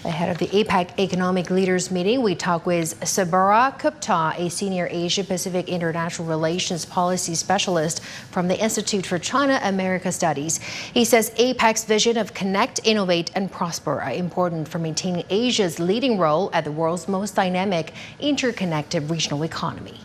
Ahead of the APEC Economic Leaders Meeting, we talk with Sourabh Gupta, a senior Asia-Pacific International Relations Policy Specialist from the Institute for China-America Studies. He says APEC's vision of connect, innovate, and prosper are important for maintaining Asia's leading role at the world's most dynamic, interconnected regional economy.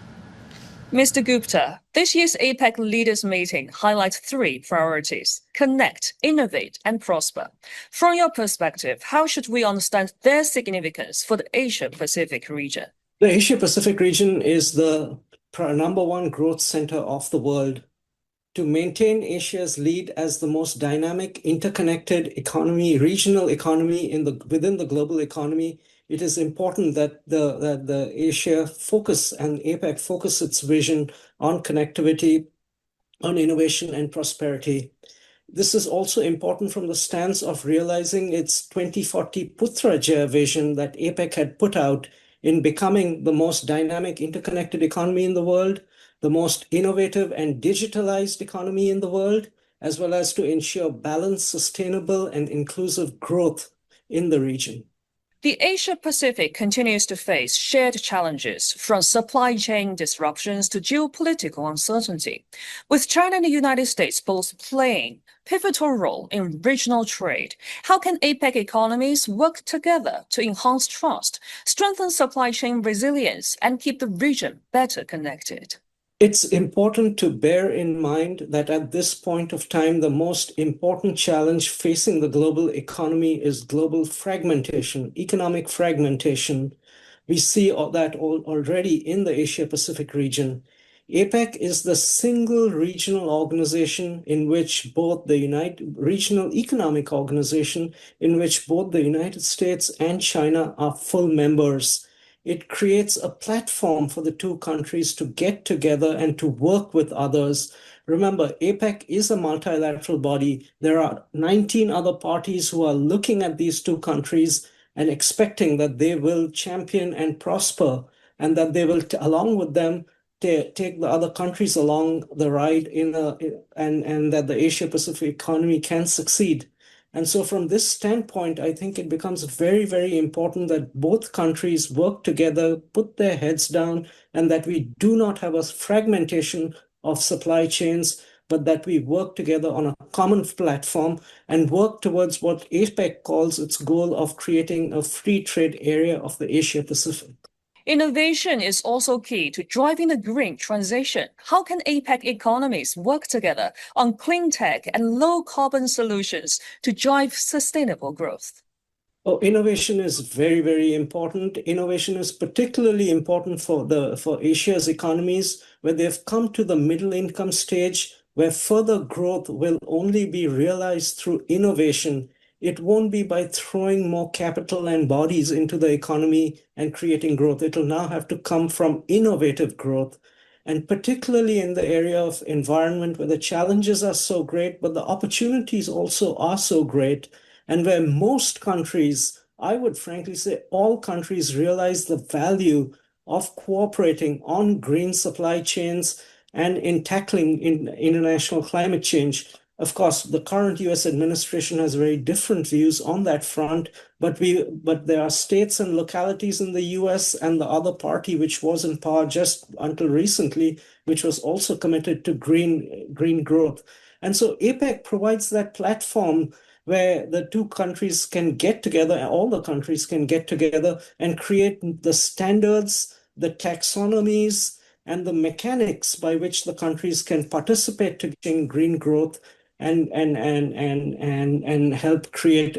Mr. Gupta, this year's APEC Leaders Meeting highlights three priorities: connect, innovate, and prosper. From your perspective, how should we understand their significance for the Asia-Pacific region? The Asia-Pacific region is the number one growth center of the world. To maintain Asia's lead as the most dynamic, interconnected economy, regional economy within the global economy, it is important that the Asia focus and APEC focus its vision on connectivity, on innovation and prosperity. This is also important from the stance of realizing its 2040 Putrajaya vision that APEC had put out in becoming the most dynamic, interconnected economy in the world, the most innovative and digitalized economy in the world, as well as to ensure balanced, sustainable, and inclusive growth in the region. The Asia-Pacific continues to face shared challenges, from supply chain disruptions to geopolitical uncertainty. With China and the United States both playing a pivotal role in regional trade, how can APEC economies work together to enhance trust, strengthen supply chain resilience, and keep the region better connected? It's important to bear in mind that at this point of time, the most important challenge facing the global economy is global fragmentation, economic fragmentation. We see that already in the Asia-Pacific region. APEC is the single regional organization in which both the regional economic organization in which both the United States and China are full members. It creates a platform for the two countries to get together and to work with others. Remember, APEC is a multilateral body. There are 19 other parties who are looking at these two countries and expecting that they will champion and prosper, and that they will, along with them, take the other countries along the ride and that the Asia-Pacific economy can succeed. And so from this standpoint, I think it becomes very, very important that both countries work together, put their heads down, and that we do not have a fragmentation of supply chains, but that we work together on a common platform and work towards what APEC calls its goal of creating a free trade area of the Asia-Pacific. Innovation is also key to driving the green transition. How can APEC economies work together on clean tech and low carbon solutions to drive sustainable growth? Oh, innovation is very, very important. Innovation is particularly important for Asia's economies, where they've come to the middle income stage, where further growth will only be realized through innovation. It won't be by throwing more capital and bodies into the economy and creating growth. It will now have to come from innovative growth, and particularly in the area of environment, where the challenges are so great, but the opportunities also are so great, and where most countries, I would frankly say all countries, realize the value of cooperating on green supply chains and in tackling international climate change. Of course, the current US administration has very different views on that front, but there are states and localities in the US and the other party, which was in power just until recently, which was also committed to green growth. And so APEC provides that platform where the two countries can get together, all the countries can get together and create the standards, the taxonomies, and the mechanics by which the countries can participate to gain green growth and help create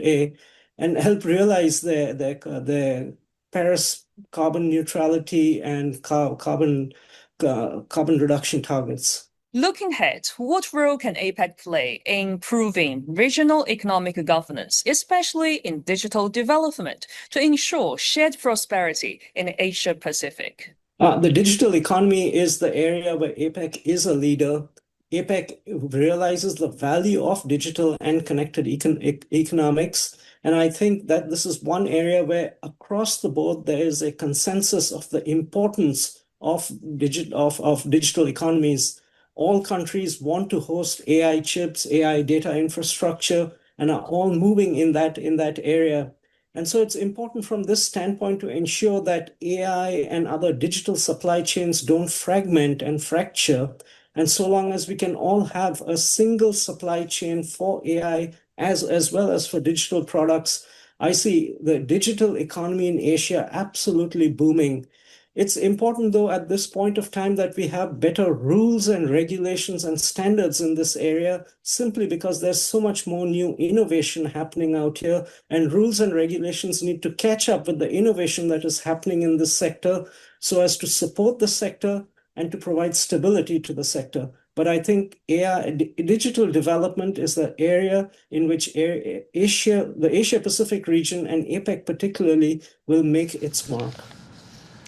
and help realize the Paris carbon neutrality and carbon reduction targets. Looking ahead, what role can APEC play in improving regional economic governance, especially in digital development, to ensure shared prosperity in Asia Pacific? The digital economy is the area where APEC is a leader. APEC realizes the value of digital and connected economics. And I think that this is one area where across the board, there is a consensus of the importance of digital economies. All countries want to host AI chips, AI data infrastructure, and are all moving in that area. And so it's important from this standpoint to ensure that AI and other digital supply chains don't fragment and fracture. And so long as we can all have a single supply chain for AI as well as for digital products, I see the digital economy in Asia absolutely booming. It's important, though, at this point of time that we have better rules and regulations and standards in this area, simply because there's so much more new innovation happening out here, and rules and regulations need to catch up with the innovation that is happening in this sector so as to support the sector and to provide stability to the sector. But I think AI, digital development is the area in which Asia, the Asia Pacific region and APEC particularly will make its mark.